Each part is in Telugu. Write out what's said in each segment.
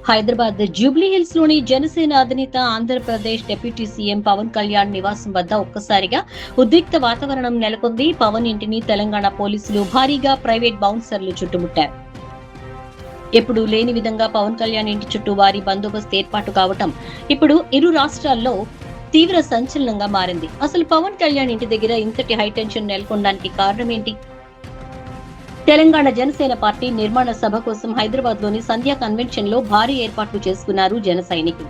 హైదరాబాద్ జూబ్లీ హిల్స్ లోని జనసేన అధినేత ఆంధ్రప్రదేశ్ డిప్యూటీ సీఎం పవన్ కళ్యాణ్ నివాసం వద్ద ఒక్కసారిగా ఉద్రిక్త వాతావరణం నెలకొంది. పవన్ ఇంటిని తెలంగాణ పోలీసులు భారీగా ప్రైవేట్ బౌన్సర్లు చుట్టుముట్టారు. ఎప్పుడు లేని విధంగా పవన్ కళ్యాణ్ ఇంటి చుట్టూ భారీ బందోబస్తు ఏర్పాటు కావటం ఇప్పుడు ఇరు రాష్ట్రాల్లో తీవ్ర సంచలనంగా మారింది. అసలు పవన్ కళ్యాణ్ ఇంటి దగ్గర ఇంతటి హైటెన్షన్ నెలకొనడానికి కారణం ఏంటి? తెలంగాణ జనసేన పార్టీ నిర్మాణ సభ కోసం హైదరాబాద్ లోని సంధ్యా కన్వెన్షన్ లో భారీ ఏర్పాట్లు చేసుకున్నారు జన సైనికులు.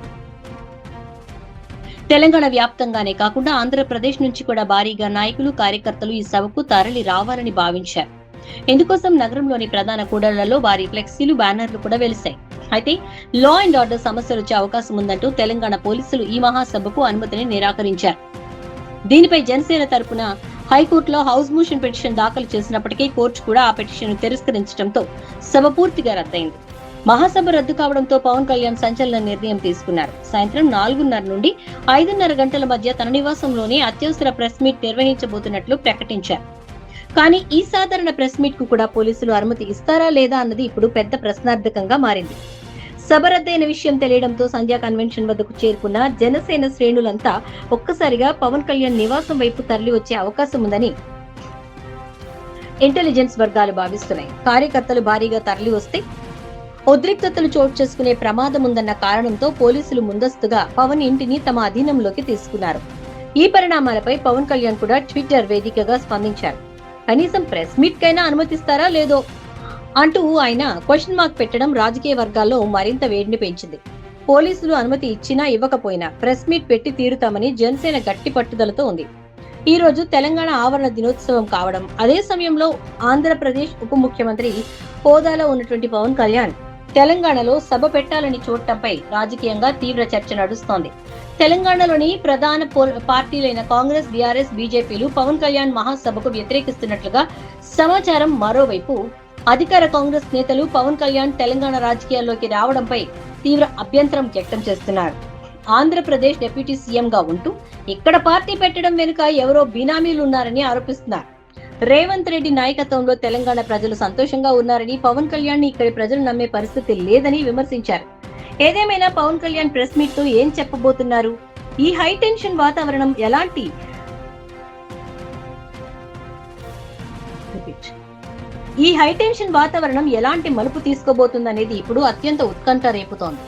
తెలంగాణ వ్యాప్తంగానే కాకుండా ఆంధ్రప్రదేశ్ నుంచి కూడా భారీగా నాయకులు, కార్యకర్తలు ఈ సభకు తరలి రావాలని భావించారు. ఇందుకోసం నగరంలోని ప్రధాన కూడళ్లలో భారీ ఫ్లెక్సీలు, బ్యానర్లు కూడా వెలిశాయి. అయితే లా అండ్ ఆర్డర్ సమస్యలు వచ్చే అవకాశం ఉందంటూ తెలంగాణ పోలీసులు ఈ మహాసభకు అనుమతిని నిరాకరించారు. దీనిపై జనసేన తరపున హైకోర్టులో హౌస్ మోషన్ పిటిషన్ దాఖలు చేసినప్పటికీ కోర్టు కూడా ఆ పిటిషన్ తిరస్కరించడంతో సభ పూర్తిగా రద్దయింది. మహాసభ రద్దు కావడంతో పవన్ కళ్యాణ్ సంచలన నిర్ణయం తీసుకున్నారు. సాయంత్రం 4:30 నుండి 5:30 గంటల మధ్య తన నివాసంలోనే అత్యవసర ప్రెస్ మీట్ నిర్వహించబోతున్నట్లు ప్రకటించారు. కానీ ఈ సాధారణ ప్రెస్ మీట్ కు కూడా పోలీసులు అనుమతి ఇస్తారా లేదా అన్నది ఇప్పుడు పెద్ద ప్రశ్నార్థకంగా మారింది. సభ రద్దయిన విషయం తెలియడంతో సంధ్యా కన్వెన్షన్ వద్దకు చేరుకున్న జనసేన శ్రేణులంతా ఒక్కసారిగా పవన్ కళ్యాణ్ నివాసం వైపు తరలి వచ్చే అవకాశం ఉందని ఇంటెలిజెన్స్ వర్గాలు భావిస్తున్నాయి. కార్యకర్తలు భారీగా తరలి వస్తే ఉద్రిక్తతలు చోటు చేసుకునే ప్రమాదం ఉందన్న కారణంతో పోలీసులు ముందస్తుగా పవన్ ఇంటిని తమ అధీనంలోకి తీసుకున్నారు. ఈ పరిణామాలపై పవన్ కళ్యాణ్ కూడా ట్విట్టర్ వేదికగా స్పందించారు. కనీసం ప్రెస్ మీట్ కైనా అనుమతిస్తారా లేదో అంటూ ఆయన క్వశ్చన్ మార్క్ పెట్టడం రాజకీయ వర్గాల్లో మరింత వేడిని పెంచింది. పోలీసులు అనుమతి ఇచ్చినా ఇవ్వకపోయినా ప్రెస్ మీట్ పెట్టి తీరుతామని జనసేన గట్టి పట్టుదలతో ఉంది. ఈ రోజు తెలంగాణ ఆవరణ దినోత్సవం కావడం, అదే సమయంలో ఆంధ్రప్రదేశ్ ఉప ముఖ్యమంత్రి హోదాలో ఉన్నటువంటి పవన్ కళ్యాణ్ తెలంగాణలో సభ పెట్టాలని చూడటంపై రాజకీయంగా తీవ్ర చర్చ నడుస్తోంది. తెలంగాణలోని ప్రధాన పార్టీలైన కాంగ్రెస్, బీఆర్ఎస్, బీజేపీలు పవన్ కళ్యాణ్ మహాసభకు వ్యతిరేకిస్తున్నట్లుగా సమాచారం. మరోవైపు అధికార కాంగ్రెస్ నేతలు పవన్ కళ్యాణ్ తెలంగాణ రాజకీయాల్లోకి రావడంపై తీవ్ర అభ్యంతరం వ్యక్తం చేస్తున్నారు. ఆంధ్రప్రదేశ్ డిప్యూటీ సీఎం గా ఉంటూ ఇక్కడ పార్టీ పెట్టడం వెనుక ఎవరో బినామీలు ఉన్నారని ఆరోపిస్తున్నారు. రేవంత్ రెడ్డి నాయకత్వంలో తెలంగాణ ప్రజలు సంతోషంగా ఉన్నారని, పవన్ కళ్యాణ్ ని ఇక్కడి ప్రజలు నమ్మే పరిస్థితి లేదని విమర్శించారు. ఏదేమైనా పవన్ కళ్యాణ్ ప్రెస్ మీట్ తో ఏం చెప్పబోతున్నారు? ఈ హై టెన్షన్ వాతావరణం ఎలాంటి మలుపు తీసుకోబోతుందనేది ఇప్పుడు అత్యంత ఉత్కంఠ రేపుతోంది.